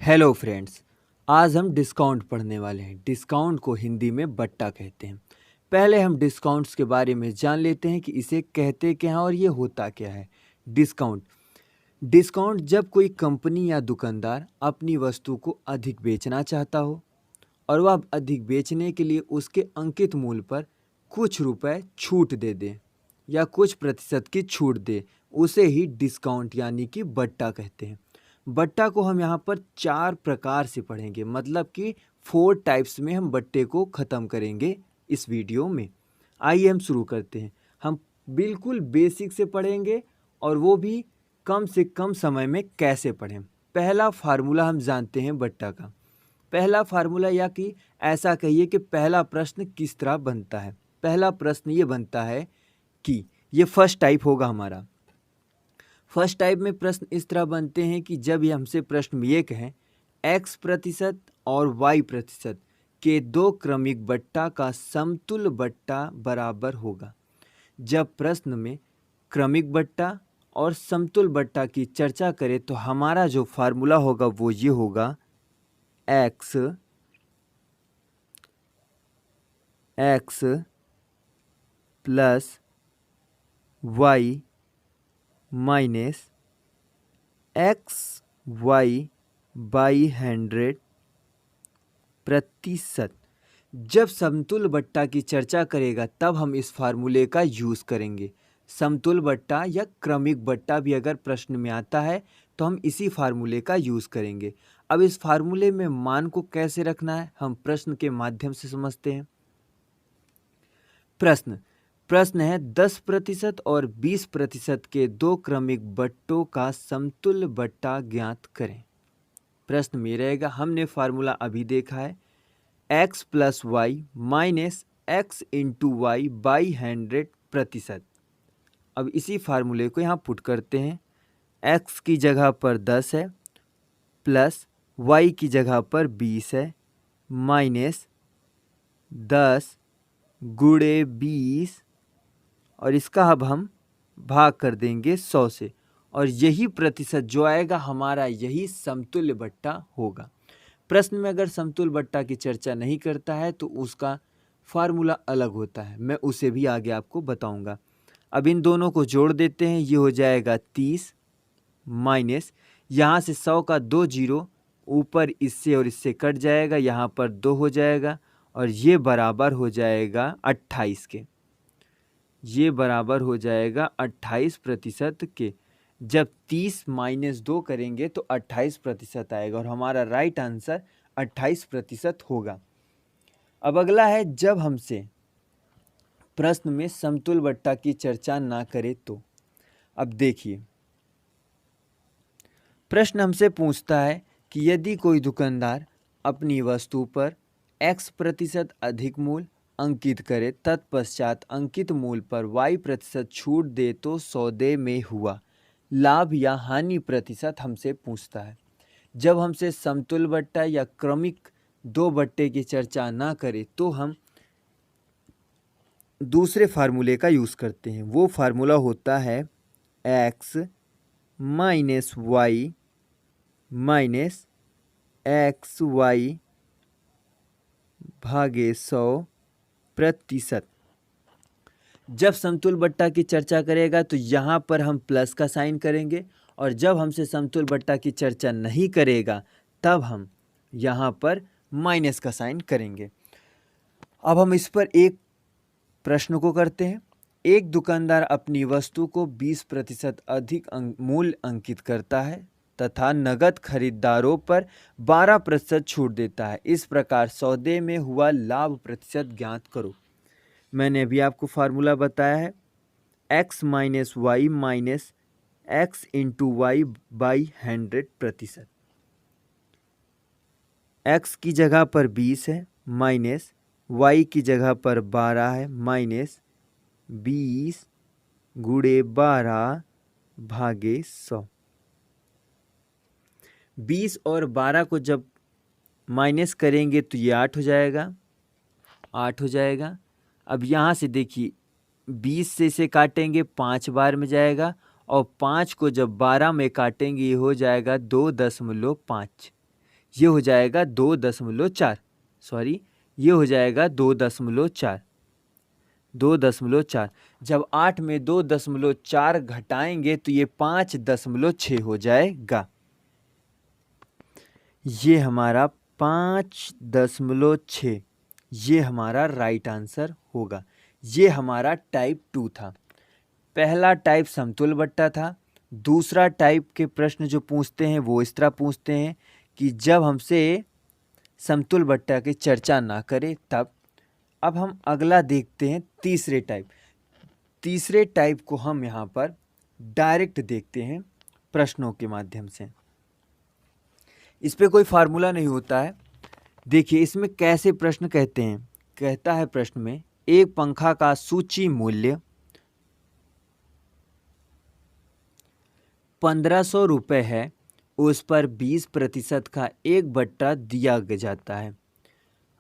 Hello friends. आज हम discount पढ़ने वाले हैं। डिस्काउंट को हिंदी में बट्टा कहते हैं। पहले हम डिस्काउंट्स के बारे में जान लेते हैं कि इसे कहते क्या हैं और ये होता क्या है। डिस्काउंट डिस्काउंट जब कोई कंपनी या दुकानदार अपनी वस्तु को अधिक बेचना चाहता हो और वह अधिक बेचने के लिए उसके अंकित मूल्य पर कुछ रुपए छूट दे या कुछ प्रतिशत की छूट दे, उसे ही डिस्काउंट यानी कि बट्टा कहते हैं। बट्टा को हम यहाँ पर 4 प्रकार से पढ़ेंगे, मतलब कि 4 टाइप्स में हम बट्टे को ख़त्म करेंगे इस वीडियो में। आइए हम शुरू करते हैं। हम बिल्कुल बेसिक से पढ़ेंगे और वो भी कम से कम समय में कैसे पढ़ें। पहला फार्मूला हम जानते हैं बट्टा का। पहला फार्मूला या कि ऐसा कहिए कि पहला प्रश्न किस तरह बनता है। पहला प्रश्न ये बनता है कि ये फर्स्ट टाइप होगा हमारा। फर्स्ट टाइप में प्रश्न इस तरह बनते हैं कि जब ये हमसे प्रश्न ये कहें x प्रतिशत और y प्रतिशत के दो क्रमिक बट्टा का समतुल्य बट्टा बराबर होगा। जब प्रश्न में क्रमिक बट्टा और समतुल्य बट्टा की चर्चा करें तो हमारा जो फार्मूला होगा वो ये होगा x plus y minus XY/100 प्रतिशत। जब समतुल्य बट्टा की चर्चा करेगा तब हम इस फार्मूले का यूज़ करेंगे। समतुल्य बट्टा या क्रमिक बट्टा भी अगर प्रश्न में आता है तो हम इसी फार्मूले का यूज़ करेंगे। अब इस फार्मूले में मान को कैसे रखना है हम प्रश्न के माध्यम से समझते हैं। प्रश्न है 10% और 20% के दो क्रमिक बट्टों का समतुल्य बट्टा ज्ञात करें। प्रश्न में रहेगा, हमने फार्मूला अभी देखा है, x plus Y minus X into Y by 100%। अब इसी फार्मूले को यहाँ पुट करते हैं। x की जगह पर 10 है, प्लस y की जगह पर 20 है, माइनस 10 गुणे 20, और इसका अब हम भाग कर देंगे 100 से, और यही प्रतिशत जो आएगा हमारा यही समतुल्य बट्टा होगा। प्रश्न में अगर समतुल्य बट्टा की चर्चा नहीं करता है तो उसका फार्मूला अलग होता है, मैं उसे भी आगे आपको बताऊंगा। अब इन दोनों को जोड़ देते हैं, ये हो जाएगा 30 माइनस यहाँ से 100 का 2 जीरो ऊपर इससे और इससे कट जाएगा, यहाँ पर 2 हो जाएगा और ये बराबर हो जाएगा 28 के। ये बराबर हो जाएगा 28% के। जब 30 माइनस 2 करेंगे तो 28% आएगा और हमारा राइट आंसर 28% होगा। अब अगला है, जब हमसे प्रश्न में समतुल्य बट्टा की चर्चा ना करे तो। अब देखिए, प्रश्न हमसे पूछता है कि यदि कोई दुकानदार अपनी वस्तु पर x% अधिक मूल्य अंकित करे, तत्पश्चात अंकित मूल्य पर y% छूट दे तो सौदे में हुआ लाभ या हानि प्रतिशत हमसे पूछता है। जब हमसे समतुल्य बट्टा या क्रमिक दो बट्टे की चर्चा ना करे तो हम दूसरे फार्मूले का यूज़ करते हैं। वो फार्मूला होता है x minus Y minus XY भागे 100%। जब समतुल्य बट्टा की चर्चा करेगा तो यहाँ पर हम प्लस का साइन करेंगे, और जब हमसे समतुल्य बट्टा की चर्चा नहीं करेगा तब हम यहाँ पर माइनस का साइन करेंगे। अब हम इस पर एक प्रश्न को करते हैं। एक दुकानदार अपनी वस्तु को 20% अधिक मूल्य अंकित करता है तथा नगद खरीदारों पर 12% छूट देता है। इस प्रकार सौदे में हुआ लाभ प्रतिशत ज्ञात करो। मैंने अभी आपको फार्मूला बताया है, x minus Y minus X into Y by 100%। x की जगह पर 20 है, माइनस y की जगह पर 12 है, माइनस 20 गुणे 12 भागे 100। 20 और 12 को जब माइनस करेंगे तो ये 8 हो जाएगा, 8 हो जाएगा। अब यहाँ से देखिए, 20 से इसे काटेंगे 5 बार में जाएगा, और 5 को जब 12 में काटेंगे ये हो जाएगा 2.5। ये हो जाएगा 2.4, सॉरी ये हो जाएगा 2.4, 2.4। जब 8 में 2.4 घटाएंगे तो ये 5.6 हो जाएगा। ये हमारा 5.6, ये हमारा राइट आंसर होगा। ये हमारा टाइप 2 था। पहला टाइप समतुल बट्टा था। दूसरा टाइप के प्रश्न जो पूछते हैं वो इस तरह पूछते हैं कि जब हमसे समतुल बट्टा की चर्चा ना करें तब। अब हम अगला देखते हैं तीसरे टाइप। तीसरे टाइप को हम यहाँ पर डायरेक्ट देखते हैं प्रश्नों के माध्यम से। इस पे कोई फार्मूला नहीं होता है। देखिए इसमें कैसे प्रश्न कहते हैं। कहता है प्रश्न में एक पंखा का सूची मूल्य 1500 रुपये है, उस पर 20% का 1 बट्टा दिया जाता है।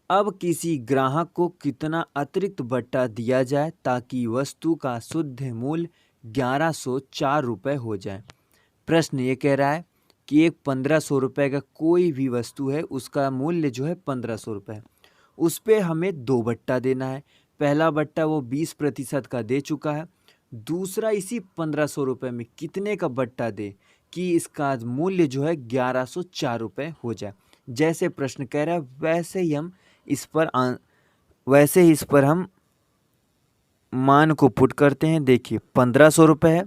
अब किसी ग्राहक को कितना अतिरिक्त बट्टा दिया जाए ताकि वस्तु का शुद्ध मूल्य 1104 रुपये हो जाए। प्रश्न ये कह रहा है कि एक 1500 रुपये का कोई भी वस्तु है, उसका मूल्य जो है 1500 रुपये है। उस पर हमें 2 बट्टा देना है। पहला बट्टा वो 20% का दे चुका है। दूसरा इसी 1500 रुपये में कितने का बट्टा दे कि इसका मूल्य जो है 1104 रुपये हो जाए। जैसे प्रश्न कह रहा है वैसे ही इस पर हम मान को पुट करते हैं। देखिए 1500 रुपये है।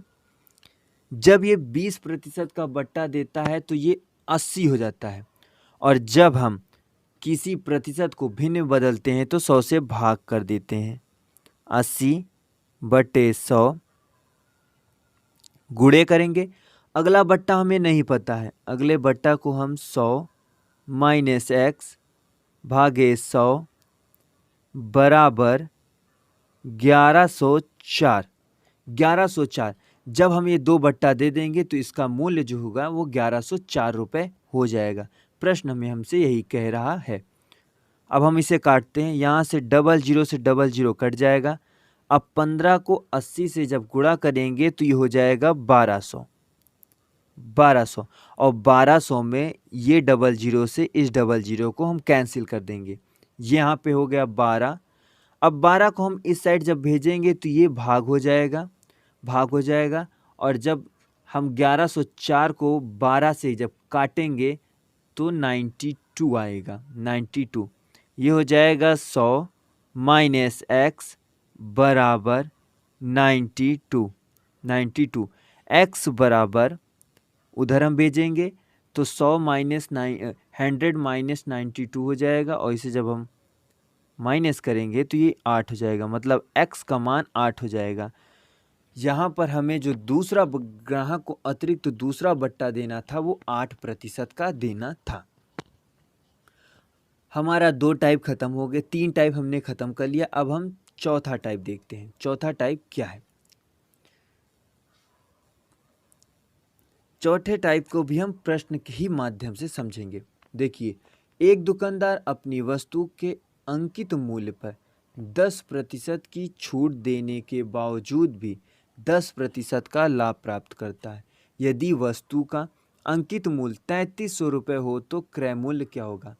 जब ये 20% का बट्टा देता है तो ये 80 हो जाता है, और जब हम किसी प्रतिशत को भिन्न बदलते हैं तो 100 से भाग कर देते हैं। 80/100 गुणे करेंगे। अगला बट्टा हमें नहीं पता है। अगले बट्टा को हम 100 - x भागे 100 बराबर 1104। 1104 जब हम ये 2 बट्टा दे देंगे तो इसका मूल्य जो होगा वो 1104 रुपये हो जाएगा। प्रश्न में हमसे यही कह रहा है। अब हम इसे काटते हैं। यहाँ से 00 से 00 कट जाएगा। अब 15 को 80 से जब गुणा करेंगे तो ये हो जाएगा 1200। और 1200 में ये 00 से इस 00 को हम कैंसिल कर देंगे। ये यहाँ पे हो गया 12। अब 12 को हम इस साइड जब भेजेंगे तो ये भाग हो जाएगा। और जब हम 1104 को 12 से जब काटेंगे तो 92 आएगा। 92 ये हो जाएगा 100 - x बराबर 92। x बराबर उधर हम भेजेंगे तो 100 - 100 - 92 हो जाएगा, और इसे जब हम माइनस करेंगे तो ये 8 हो जाएगा। मतलब x का मान 8 हो जाएगा। यहाँ पर हमें जो दूसरा ग्राहक को अतिरिक्त दूसरा बट्टा देना था वो 8% का देना था। हमारा 2 टाइप खत्म हो गए। 3 टाइप हमने खत्म कर लिया। अब हम चौथा टाइप देखते हैं। चौथा टाइप क्या है? चौथे टाइप को भी हम प्रश्न के ही माध्यम से समझेंगे। देखिए एक दुकानदार अपनी वस्तु के अंकित मूल्य पर 10% की छूट देने के बावजूद भी 10% का लाभ प्राप्त करता है। यदि वस्तु का अंकित मूल्य 3300 रुपये हो तो क्रय मूल्य क्या होगा?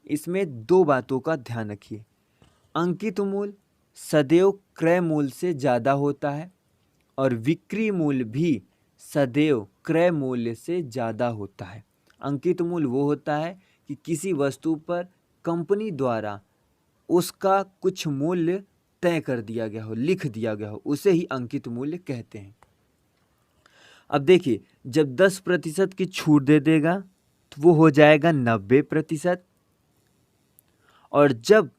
इसमें 2 बातों का ध्यान रखिए। अंकित मूल्य सदैव क्रय मूल्य से ज़्यादा होता है, और विक्री मूल्य भी सदैव क्रय मूल्य से ज़्यादा होता है। अंकित मूल्य वो होता है कि किसी वस्तु पर कंपनी द्वारा उसका कुछ मूल्य तय कर दिया गया हो, लिख दिया गया हो, उसे ही अंकित मूल्य कहते हैं। अब देखिए जब 10% की छूट दे देगा तो वो हो जाएगा 90%, और जब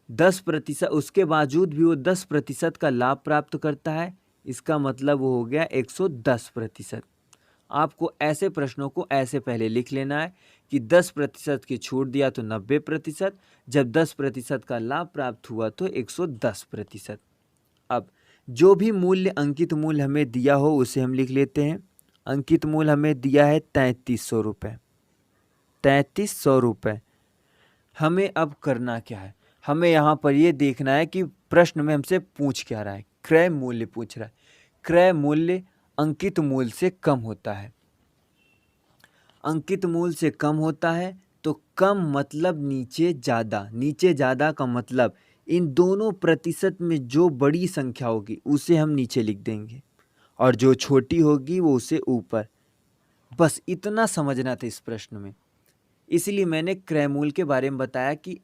10% उसके बावजूद भी वो 10% का लाभ प्राप्त करता है, इसका मतलब वो हो गया 110%। आपको ऐसे प्रश्नों को ऐसे पहले लिख लेना है कि 10% की छूट दिया तो 90%, जब 10% का लाभ प्राप्त हुआ तो 110%। अब जो भी मूल्य अंकित मूल्य हमें दिया हो उसे हम लिख लेते हैं। अंकित मूल्य हमें दिया है 3300 रुपये। 3300 रुपये। हमें अब करना क्या है? हमें यहाँ पर ये देखना है कि प्रश्न में हमसे पूछ क्या रहा है। क्रय मूल्य पूछ रहा है। क्रय मूल्य अंकित मूल्य से कम होता है। अंकित मूल्य से कम होता है तो कम मतलब नीचे ज़्यादा, नीचे ज़्यादा का मतलब इन दोनों प्रतिशत में जो बड़ी संख्या होगी उसे हम नीचे लिख देंगे और जो छोटी होगी वो उसे ऊपर। बस इतना समझना था इस प्रश्न में। इसलिए मैंने क्रय मूल के बारे में बताया कि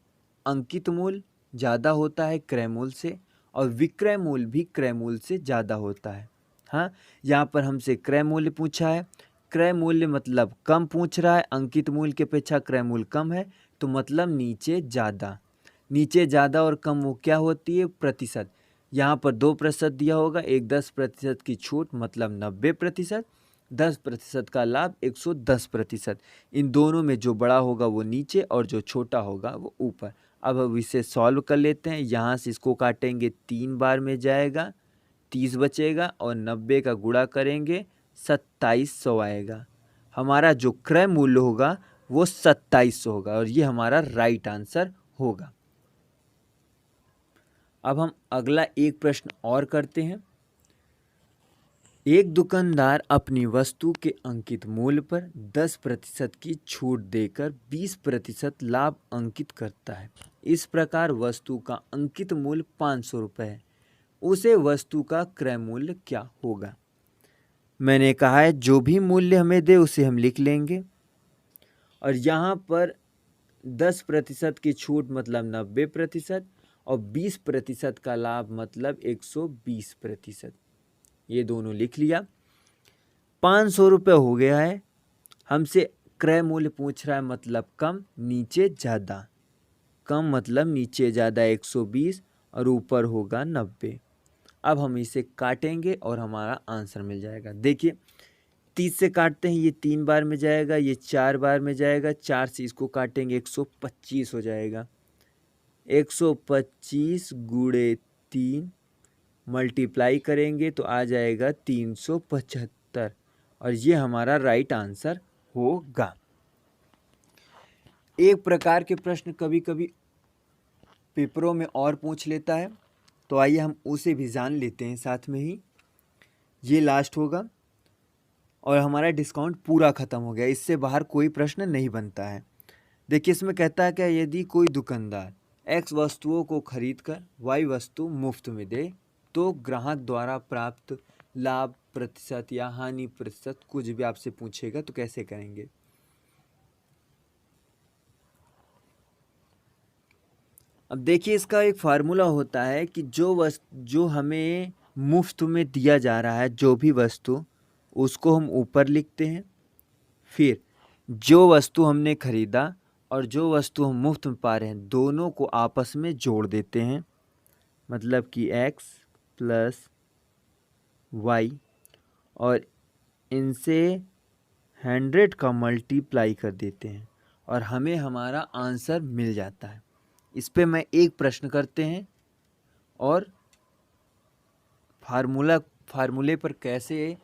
अंकित मूल ज़्यादा होता है क्रय मूल से और विक्रय मूल भी क्रय मूल से ज़्यादा होता है। हाँ, यहाँ पर हमसे क्रय मूल्य पूछा है, क्रय मूल्य मतलब कम पूछ रहा है, अंकित मूल्य की अपेक्षा क्रय मूल्य कम है तो मतलब नीचे ज़्यादा। नीचे ज़्यादा और कम वो क्या होती है? प्रतिशत। यहाँ पर 2% दिया होगा, एक 10% की छूट मतलब 90%, 10% का लाभ 110%। इन दोनों में जो बड़ा होगा वो नीचे और जो छोटा होगा वो ऊपर। अब हम इसे सॉल्व कर लेते हैं। यहाँ से इसको काटेंगे 3 बार में जाएगा, 30 बचेगा और 90 का गुणा करेंगे 2700 आएगा। हमारा जो क्रय मूल्य होगा वो 2700 होगा और ये हमारा राइट आंसर होगा। अब हम अगला एक प्रश्न और करते हैं। एक दुकानदार अपनी वस्तु के अंकित मूल्य पर 10% की छूट देकर 20% लाभ अंकित करता है। इस प्रकार वस्तु का अंकित मूल्य 500 रुपये है। उसे वस्तु का क्रय मूल्य क्या होगा? मैंने कहा है जो भी मूल्य हमें दे उसे हम लिख लेंगे और यहाँ पर 10% की छूट मतलब 90% और 20% का लाभ मतलब 120%। ये दोनों लिख लिया। 500 रुपये हो गया है। हमसे क्रय मूल्य पूछ रहा है मतलब कम, नीचे ज़्यादा। कम मतलब नीचे ज़्यादा 120 और ऊपर होगा 90। अब हम इसे काटेंगे और हमारा आंसर मिल जाएगा। देखिए 30 से काटते हैं, ये 3 बार में जाएगा, ये 4 बार में जाएगा, 4 से इसको काटेंगे 125 हो जाएगा। 125 गुणे 3 मल्टीप्लाई करेंगे तो आ जाएगा 375 और ये हमारा राइट आंसर होगा। एक प्रकार के प्रश्न कभी कभी पेपरों में और पूछ लेता है, तो आइए हम उसे भी जान लेते हैं साथ में ही। ये लास्ट होगा और हमारा डिस्काउंट पूरा ख़त्म हो गया, इससे बाहर कोई प्रश्न नहीं बनता है। देखिए इसमें कहता है क्या, यदि कोई दुकानदार X वस्तुओं को खरीदकर Y वस्तु मुफ्त में दे तो ग्राहक द्वारा प्राप्त लाभ प्रतिशत या हानि प्रतिशत कुछ भी आपसे पूछेगा तो कैसे करेंगे? अब देखिए इसका एक फार्मूला होता है कि जो हमें मुफ्त में दिया जा रहा है जो भी वस्तु, उसको हम ऊपर लिखते हैं। फिर जो वस्तु हमने खरीदा और जो वस्तु हम मुफ्त में पा रहे हैं दोनों को आपस में जोड़ देते हैं, मतलब कि x प्लस y और इनसे 100 का मल्टीप्लाई कर देते हैं और हमें हमारा आंसर मिल जाता है। इस पे मैं एक प्रश्न करते हैं और फार्मूले पर कैसे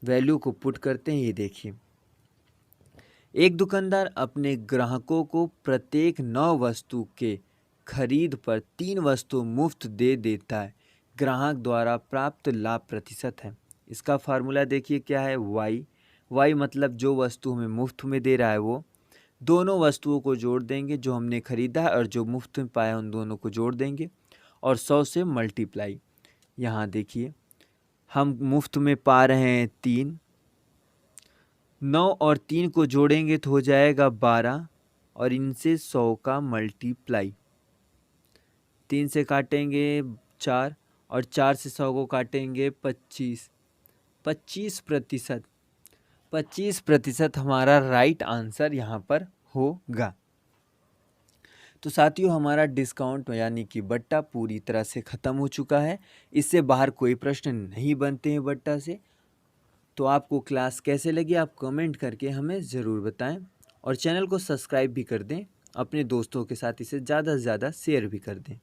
वैल्यू को पुट करते हैं ये देखिए। एक दुकानदार अपने ग्राहकों को प्रत्येक 9 वस्तु के खरीद पर 3 वस्तु मुफ्त दे देता है। ग्राहक द्वारा प्राप्त लाभ प्रतिशत है। इसका फार्मूला देखिए क्या है, y मतलब जो वस्तु हमें मुफ्त में दे रहा है वो, दोनों वस्तुओं को जोड़ देंगे, जो हमने खरीदा है और जो मुफ्त में पाया उन दोनों को जोड़ देंगे और 100 से मल्टीप्लाई। यहाँ देखिए हम मुफ्त में पा रहे हैं 3, 9 और 3 को जोड़ेंगे तो हो जाएगा 12 और इनसे 100 का मल्टीप्लाई। 3 से काटेंगे 4 और 4 से 100 को काटेंगे 25। 25% हमारा राइट आंसर यहाँ पर होगा। तो साथियों हमारा डिस्काउंट यानी कि बट्टा पूरी तरह से ख़त्म हो चुका है। इससे बाहर कोई प्रश्न नहीं बनते हैं बट्टा से। तो आपको क्लास कैसे लगी आप कमेंट करके हमें ज़रूर बताएं और चैनल को सब्सक्राइब भी कर दें, अपने दोस्तों के साथ इसे ज़्यादा से ज़्यादा शेयर भी कर दें।